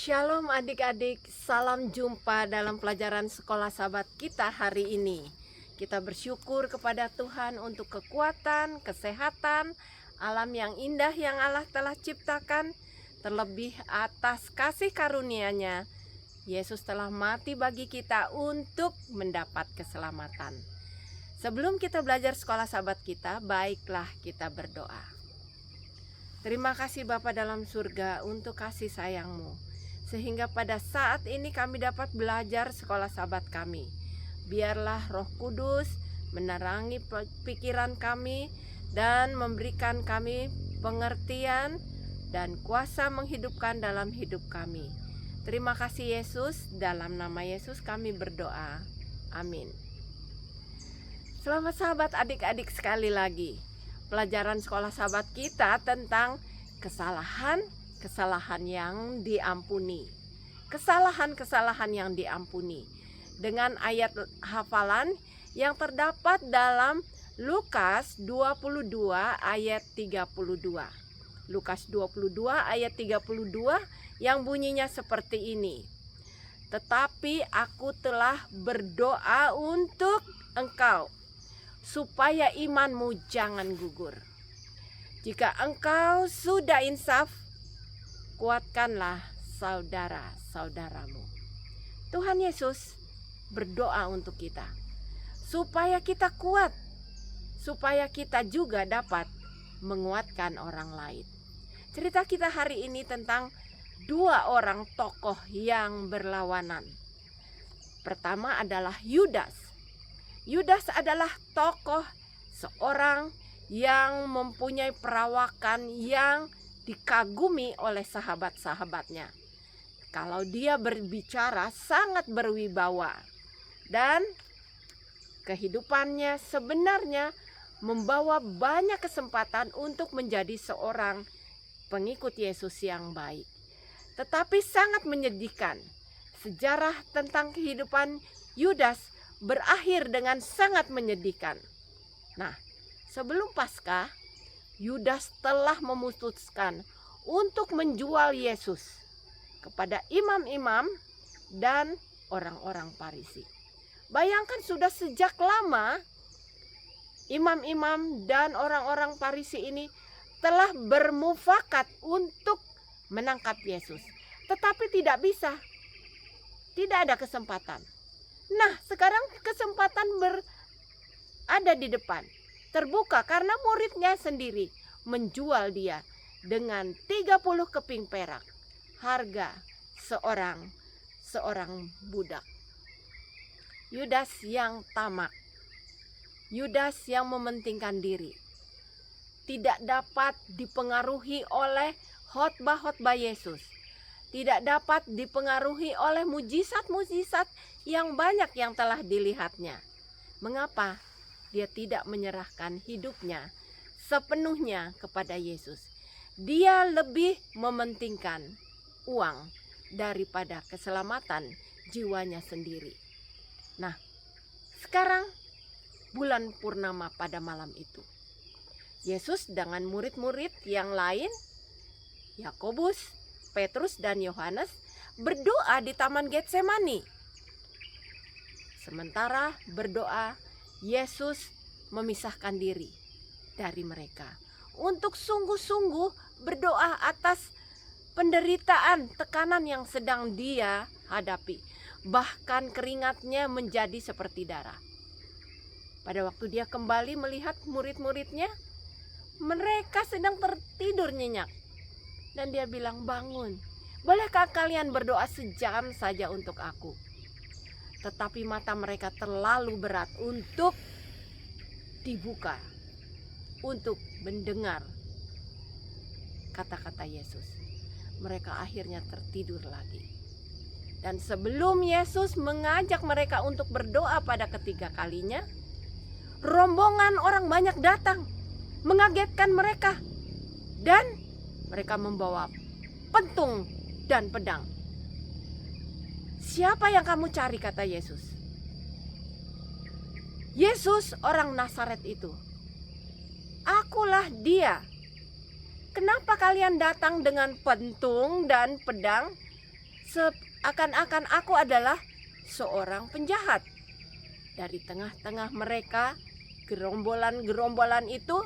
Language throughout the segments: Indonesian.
Shalom adik-adik, salam jumpa dalam pelajaran sekolah sahabat kita hari ini. Kita bersyukur kepada Tuhan untuk kekuatan, kesehatan, alam yang indah yang Allah telah ciptakan. Terlebih atas kasih karunia-Nya, Yesus telah mati bagi kita untuk mendapat keselamatan. Sebelum kita belajar sekolah sahabat kita, baiklah kita berdoa. Terima kasih Bapa dalam surga untuk kasih sayang-Mu, sehingga pada saat ini kami dapat belajar sekolah sahabat kami. Biarlah Roh Kudus menerangi pikiran kami dan memberikan kami pengertian dan kuasa menghidupkan dalam hidup kami. Terima kasih Yesus, dalam nama Yesus kami berdoa. Amin. Selamat sahabat adik-adik, sekali lagi pelajaran sekolah sahabat kita tentang kesalahan yang diampuni. Kesalahan yang diampuni. Dengan ayat hafalan yang terdapat dalam Lukas 22 ayat 32. Lukas 22 ayat 32 yang bunyinya seperti ini. Tetapi aku telah berdoa untuk engkau, supaya imanmu jangan gugur. Jika engkau sudah insaf, kuatkanlah saudara-saudaramu. Tuhan Yesus berdoa untuk kita, supaya kita kuat, supaya kita juga dapat menguatkan orang lain. Cerita kita hari ini tentang dua orang tokoh yang berlawanan. Pertama adalah Yudas. Yudas adalah tokoh seorang yang mempunyai perawakan yang dikagumi oleh sahabat-sahabatnya. Kalau dia berbicara sangat berwibawa, dan kehidupannya sebenarnya membawa banyak kesempatan untuk menjadi seorang pengikut Yesus yang baik. Tetapi sangat menyedihkan, sejarah tentang kehidupan Yudas berakhir dengan sangat menyedihkan. Nah, sebelum Paskah, Yudas telah memutuskan untuk menjual Yesus kepada imam-imam dan orang-orang Farisi. Bayangkan, sudah sejak lama imam-imam dan orang-orang Farisi ini telah bermufakat untuk menangkap Yesus, tetapi tidak bisa, tidak ada kesempatan. Nah, sekarang kesempatan ada di depan, terbuka karena muridnya sendiri menjual dia dengan 30 keping perak, harga seorang budak. Yudas yang tamak, Yudas yang mementingkan diri, tidak dapat dipengaruhi oleh khotbah-khotbah Yesus, tidak dapat dipengaruhi oleh mujizat-mujizat yang banyak yang telah dilihatnya. Mengapa dia tidak menyerahkan hidupnya sepenuhnya kepada Yesus? Dia lebih mementingkan uang daripada keselamatan jiwanya sendiri. Nah, sekarang bulan purnama pada malam itu, Yesus dengan murid-murid yang lain, Yakobus, Petrus, dan Yohanes, berdoa di Taman Getsemani. Sementara berdoa, Yesus memisahkan diri dari mereka untuk sungguh-sungguh berdoa atas penderitaan, tekanan yang sedang dia hadapi. Bahkan keringatnya menjadi seperti darah. Pada waktu dia kembali melihat murid-muridnya, mereka sedang tertidur nyenyak. Dan dia bilang, bangun, bolehkah kalian berdoa sejam saja untuk aku? Tetapi mata mereka terlalu berat untuk dibuka, untuk mendengar kata-kata Yesus. Mereka akhirnya tertidur lagi. Dan sebelum Yesus mengajak mereka untuk berdoa pada ketiga kalinya, rombongan orang banyak datang mengagetkan mereka, dan mereka membawa pentung dan pedang. Siapa yang kamu cari, kata Yesus. Yesus orang Nazaret itu. Akulah dia. Kenapa kalian datang dengan pentung dan pedang? Seakan-akan aku adalah seorang penjahat. Dari tengah-tengah mereka, gerombolan-gerombolan itu,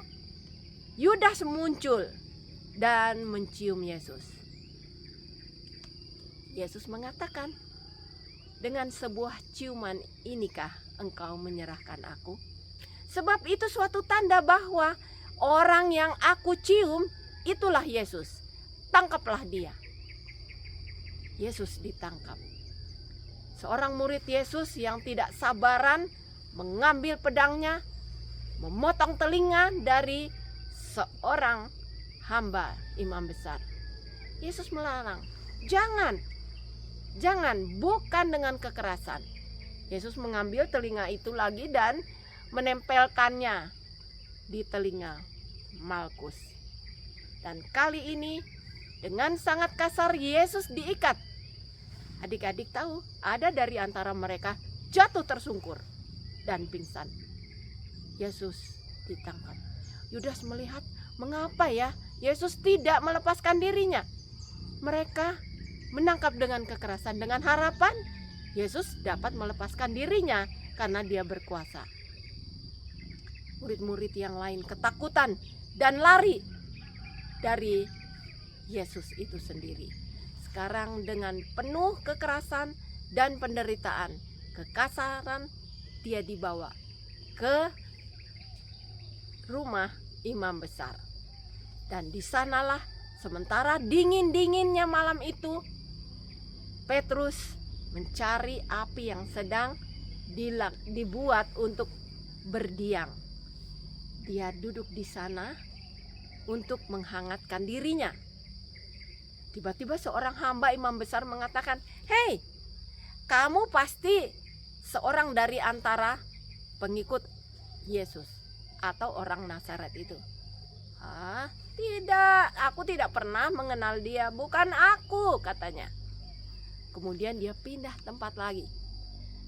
Yudas muncul dan mencium Yesus. Yesus mengatakan, dengan sebuah ciuman inikah engkau menyerahkan aku? Sebab itu suatu tanda bahwa orang yang aku cium itulah Yesus. Tangkaplah dia. Yesus ditangkap. Seorang murid Yesus yang tidak sabaran mengambil pedangnya, memotong telinga dari seorang hamba imam besar. Yesus melarang, jangan, bukan dengan kekerasan. Yesus mengambil telinga itu lagi dan menempelkannya di telinga Malkus. Dan kali ini dengan sangat kasar Yesus diikat. Adik-adik tahu, ada dari antara mereka jatuh tersungkur dan pingsan. Yesus ditangkap. Yudas melihat, mengapa ya Yesus tidak melepaskan dirinya? Mereka menangkap dengan kekerasan dengan harapan Yesus dapat melepaskan dirinya karena dia berkuasa. Murid-murid yang lain ketakutan dan lari dari Yesus itu sendiri. Sekarang dengan penuh kekerasan dan penderitaan, kekasaran, dia dibawa ke rumah imam besar. Dan di sanalah sementara dingin-dinginnya malam itu, Petrus mencari api yang sedang dibuat untuk berdiam. Dia duduk di sana untuk menghangatkan dirinya. Tiba-tiba seorang hamba imam besar mengatakan, "Hei, kamu pasti seorang dari antara pengikut Yesus atau orang Nazaret itu." "Ah, tidak, aku tidak pernah mengenal dia, bukan aku," katanya. Kemudian dia pindah tempat lagi,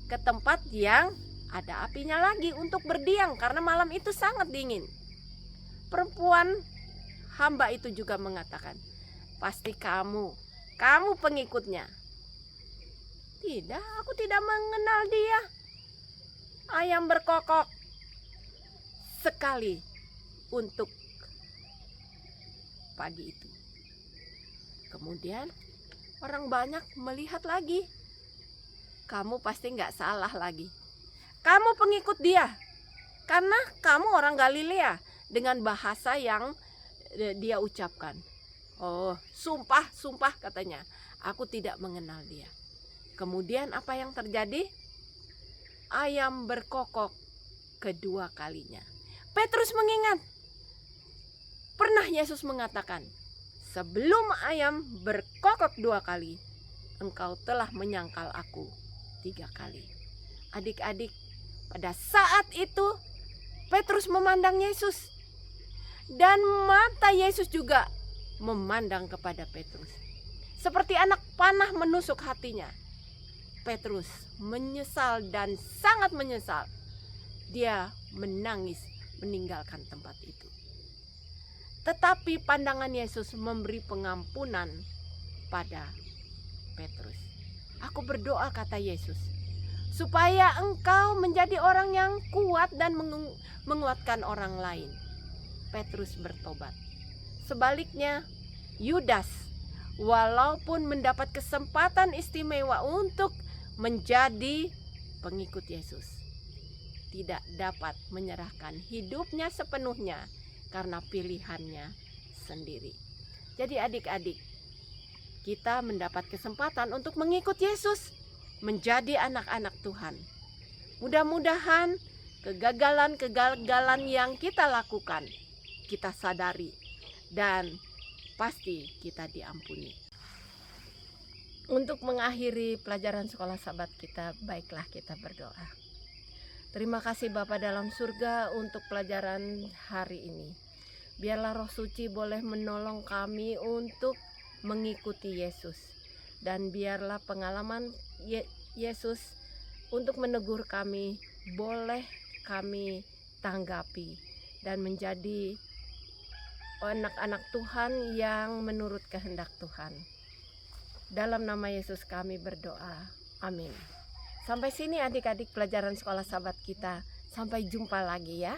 ke tempat yang ada apinya lagi untuk berdiam karena malam itu sangat dingin. Perempuan hamba itu juga mengatakan, "Pasti kamu pengikutnya." "Tidak, aku tidak mengenal dia." Ayam berkokok sekali untuk pagi itu. Kemudian orang banyak melihat lagi. "Kamu pasti nggak salah lagi. Kamu pengikut dia karena kamu orang Galilea," dengan bahasa yang dia ucapkan. "Oh, sumpah," katanya, "aku tidak mengenal dia." Kemudian apa yang terjadi? Ayam berkokok kedua kalinya. Petrus mengingat, pernah Yesus mengatakan, "Sebelum ayam berkokok 2 kali, engkau telah menyangkal aku 3 kali." Adik-adik, pada saat itu Petrus memandang Yesus, dan mata Yesus juga memandang kepada Petrus. Seperti anak panah menusuk hatinya. Petrus menyesal dan sangat menyesal. Dia menangis meninggalkan tempat itu. Tetapi pandangan Yesus memberi pengampunan pada Petrus. "Aku berdoa," kata Yesus, "supaya engkau menjadi orang yang kuat dan menguatkan orang lain." Petrus bertobat. Sebaliknya, Yudas walaupun mendapat kesempatan istimewa untuk menjadi pengikut Yesus, tidak dapat menyerahkan hidupnya sepenuhnya karena pilihannya sendiri. Jadi adik-adik, kita mendapat kesempatan untuk mengikut Yesus, menjadi anak-anak Tuhan. Mudah-mudahan kegagalan-kegagalan yang kita lakukan, kita sadari dan pasti kita diampuni. Untuk mengakhiri pelajaran sekolah Sabat kita, baiklah kita berdoa. Terima kasih Bapa dalam surga untuk pelajaran hari ini. Biarlah Roh Suci boleh menolong kami untuk mengikuti Yesus. Dan biarlah pengalaman Yesus untuk menegur kami boleh kami tanggapi dan menjadi anak-anak Tuhan yang menurut kehendak Tuhan. Dalam nama Yesus kami berdoa. Amin. Sampai sini adik-adik pelajaran sekolah sahabat kita. Sampai jumpa lagi ya.